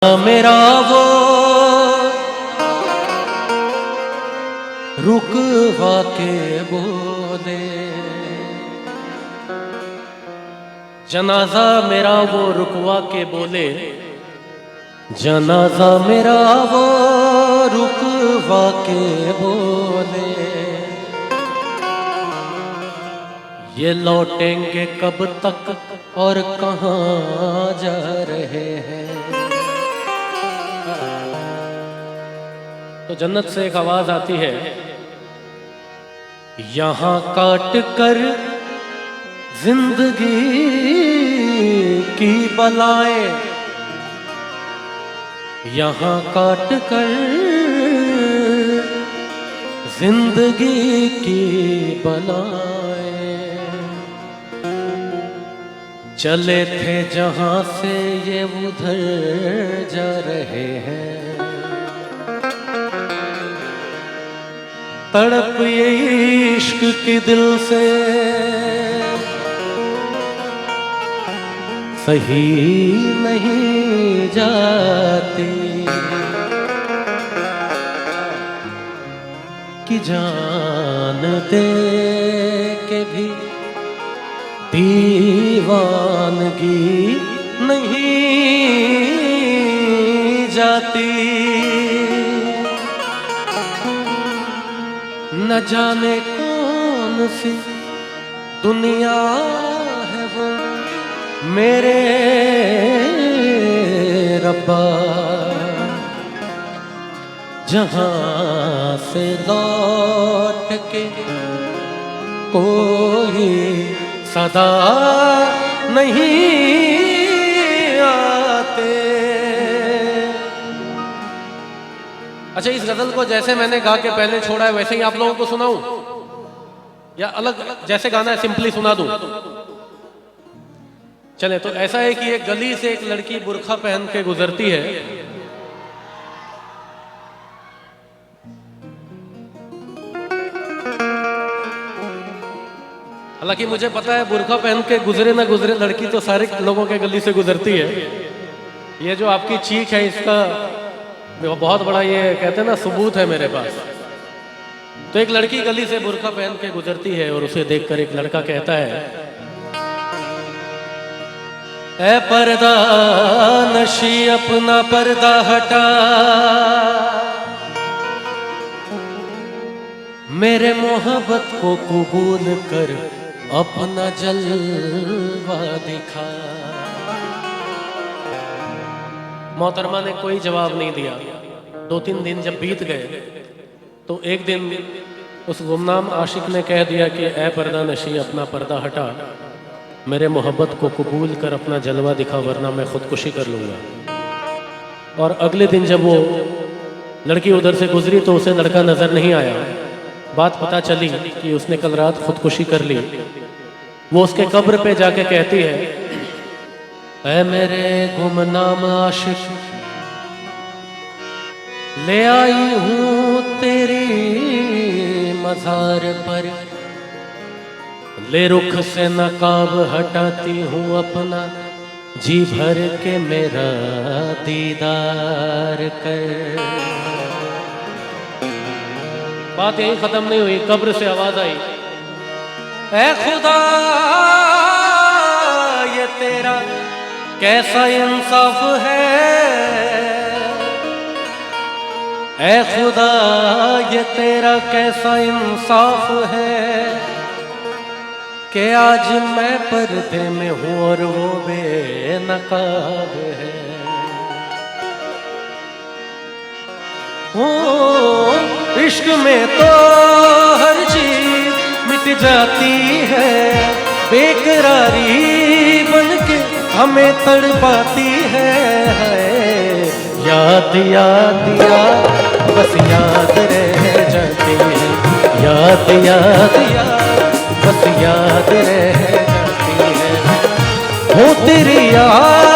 मेरा वो रुकवा के बोले, जनाजा मेरा वो रुकवा के बोले, जनाजा मेरा वो रुकवा के बोले, ये लौटेंगे कब तक और कहाँ जा रहे हैं। तो जन्नत से एक आवाज आती है, यहाँ काट कर जिंदगी की बलाएं, यहाँ काट कर जिंदगी की बलाएं, चले थे जहां से ये उधर जा रहे हैं। तड़प ये इश्क की दिल से सही नहीं जाती, कि जान दे के भी दीवानगी नहीं जाती। न जाने कौन सी दुनिया है वो मेरे रब्बा, जहां से लौट के कोई सदा नहीं आते। अच्छा, इस गजल को जैसे मैंने गा के पहले छोड़ा है वैसे ही आप लोगों को सुनाऊं या अलग जैसे गाना है सिंपली सुना दूं? चले, तो ऐसा है कि एक गली से एक लड़की बुर्खा पहन के गुजरती है। हालांकि मुझे पता है बुर्खा पहन के गुजरे ना गुजरे लड़की तो सारे लोगों के गली से गुजरती है। ये जो आपकी चीख है इसका बहुत बड़ा, ये कहते हैं ना, सबूत है मेरे पास। तो एक लड़की गली से बुर्खा पहन के गुजरती है और उसे देखकर एक लड़का कहता है, ऐ पर्दा नशी अपना पर्दा हटा, मेरे मोहब्बत को कबूल कर अपना जलवा दिखा। मोहतरमा ने कोई जवाब नहीं दिया। 2-3 दिन जब बीत गए तो एक दिन उस गुमनाम आशिक ने कह दिया कि ऐ पर्दा नशी अपना पर्दा हटा, मेरे मोहब्बत को कबूल कर अपना जलवा दिखा, वरना मैं खुदकुशी कर लूँगा। और अगले दिन जब वो लड़की उधर से गुजरी तो उसे लड़का नज़र नहीं आया। बात पता चली कि उसने कल रात खुदकुशी कर ली। वो उसके कब्र पे जाके कहती है, ऐ मेरे गुमनाम आशिक, ले आई हूँ तेरी मज़ार पर, ले रुख से नकाब हटाती हूँ अपना, जी भर के मेरा दीदार कर। बात यही खत्म नहीं हुई, कब्र से आवाज आई, ऐ खुदा ये तेरा कैसा इंसाफ है, ऐ खुदा ये तेरा कैसा इंसाफ है, कि आज मैं पर्दे में हूँ और वो बेनकाब है। ओ इश्क में तो हर चीज मिट जाती है, बेकरारी बनके हमें तड़पाती है। याद याद याद बस याद रह जाती है, याद याद याद बस याद रह जाती है। हो तेरी याद,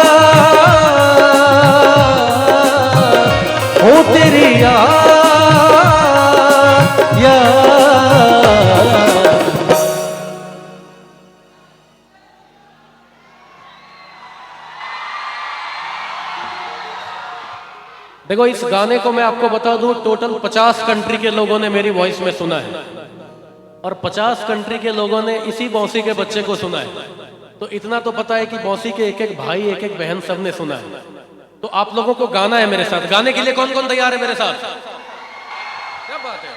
हो तेरी याद याद। देखो इस गाने को मैं आपको बता दूं, टोटल 50 कंट्री के लोगों ने मेरी वॉइस में सुना है और 50 कंट्री के लोगों ने इसी बौसी के बच्चे को सुना है। तो इतना तो पता है कि बौसी के एक एक भाई एक एक बहन सब ने सुना है। तो आप लोगों को गाना है मेरे साथ। गाने के लिए कौन कौन तैयार है मेरे साथ? क्या बात है।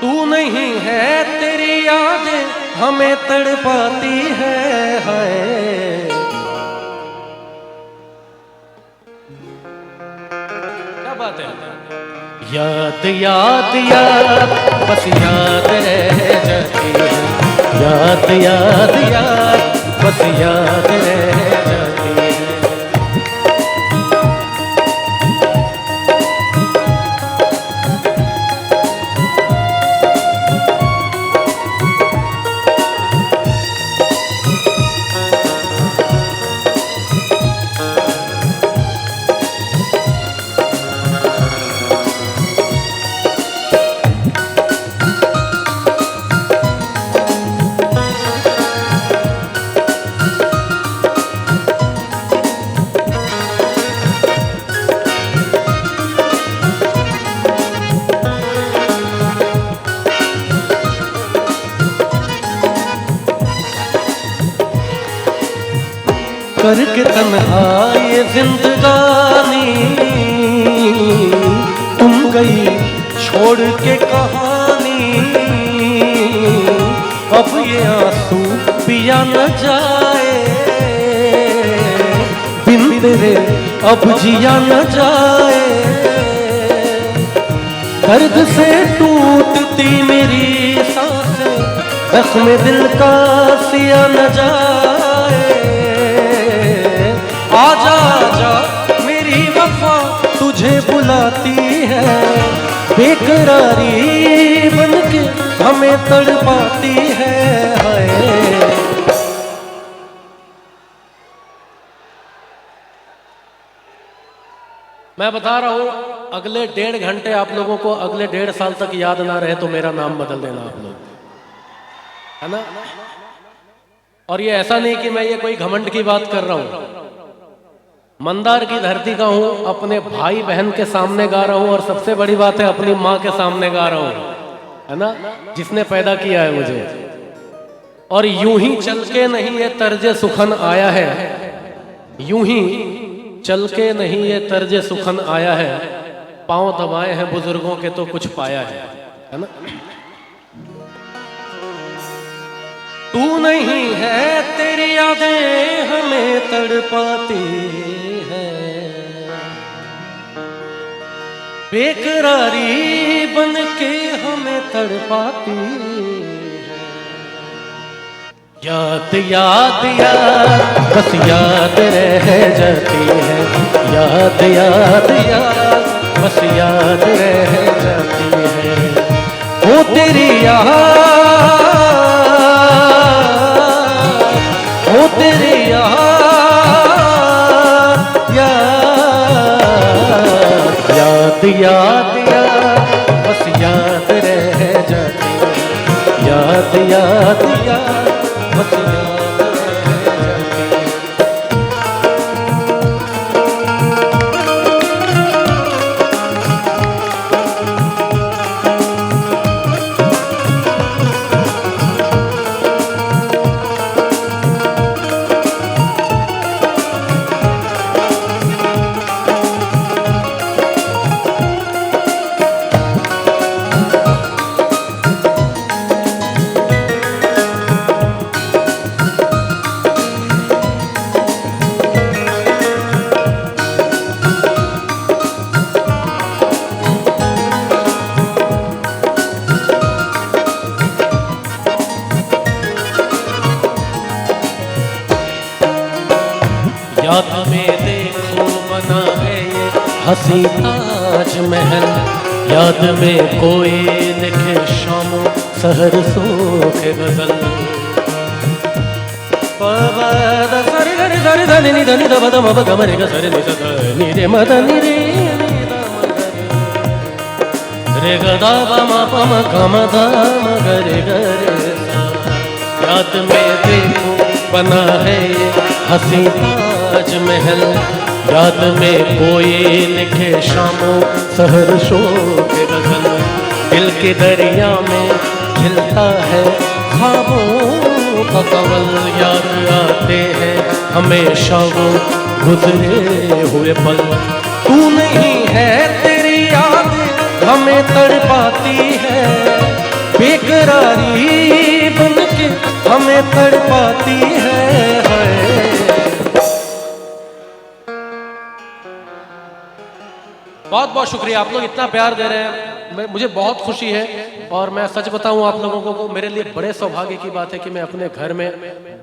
तू नहीं है तेरी यादें हमें तड़पाती है, हाय क्या बात है। याद याद याद बस याद रह जाती है, याद याद याद बस याद रह जाती है। करके तन्हा ये जिंदगानी तुम गई छोड़ के कहानी, अब ये आंसू पिया न जाए बिन तेरे अब जिया न जाए। दर्द से टूटती मेरी सांसें जख्म दिल का सिया न जाए। आजा आजा मेरी वफा तुझे बुलाती है, बेकरारी बनके हमें तड़पाती है, हाय। मैं बता रहा हूं अगले 1.5 घंटे आप लोगों को अगले 1.5 साल तक याद ना रहे तो मेरा नाम बदल देना आप लोग, है ना। और ये ऐसा नहीं कि मैं ये कोई घमंड की बात कर रहा हूं। मंदार की धरती का हूं, अपने भाई बहन के सामने गा रहा हूं और सबसे बड़ी बात है अपनी माँ के सामने गा रहा हूं, है ना, जिसने पैदा किया है मुझे। और यूं ही चल के नहीं ये तर्ज सुखन आया है, यूं ही चल के नहीं ये तर्ज सुखन आया है, पांव दबाए हैं बुजुर्गों के तो कुछ पाया है ना। तू नहीं है तेरी यादें हमें तड़पाती है, बेकरारी बन के हमें तड़पाती है। याद याद याद बस याद रह जाती है, याद याद याद बस याद रह जाती है। वो तेरी याद, वो तेरी याद याद याद याद बस याद रह जाती है, याद याद याद बस याद रह जाती है। याद में देखो बना है ये हसी ताजमहल, याद में कोई लिखे शामों सहर सोखे गजल। सरि गरि सरि धनि नि धनि ध ध म प ग म रे ग सरि नि ध नि रे म ध नि रे रे ग ध प म प म ग म ध म ग रे ग रे सा। याद में देखो बना है ये हसी ताजमहल, याद में कोई लिखे शामों सहर शोक गगन, दिल के दरिया में खिलता है ख्वाबों का कंवल। याद आते हैं हमेशा वो गुजरे हुए पल, तू नहीं है तेरी याद हमें तड़पाती है, बेकरारी बनके हमें तड़पाती है। बहुत बहुत शुक्रिया, आप लोग इतना प्यार दे रहे हैं, मुझे बहुत खुशी है। और मैं सच बताऊं आप लोगों को, मेरे लिए बड़े सौभाग्य की बात है कि मैं अपने घर में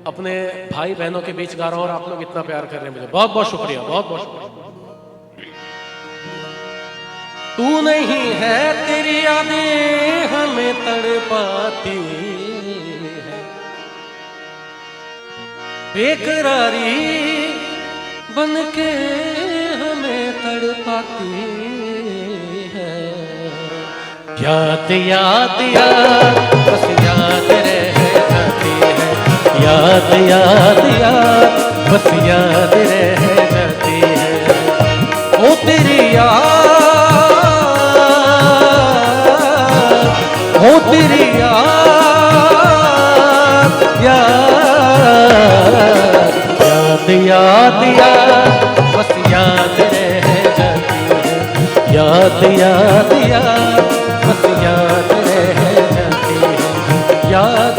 अपने भाई बहनों के बीच गा रहा हूं और आप लोग इतना प्यार कर रहे हैं मुझे। बहुत बहुत शुक्रिया, बहुत बहुत शुक्रिया। तू नहीं है तेरी यादें हमें तड़पाती है, बेकरारी बनके हमें तड़पाती है। याद याद याद बस याद रह जाती है, याद याद याद बस याद रह जाती है। ओ तेरी याद, ओ तेरी याद, याद याद याद बस याद रह जाती है, याद याद याद बस याद रह जाती है, याद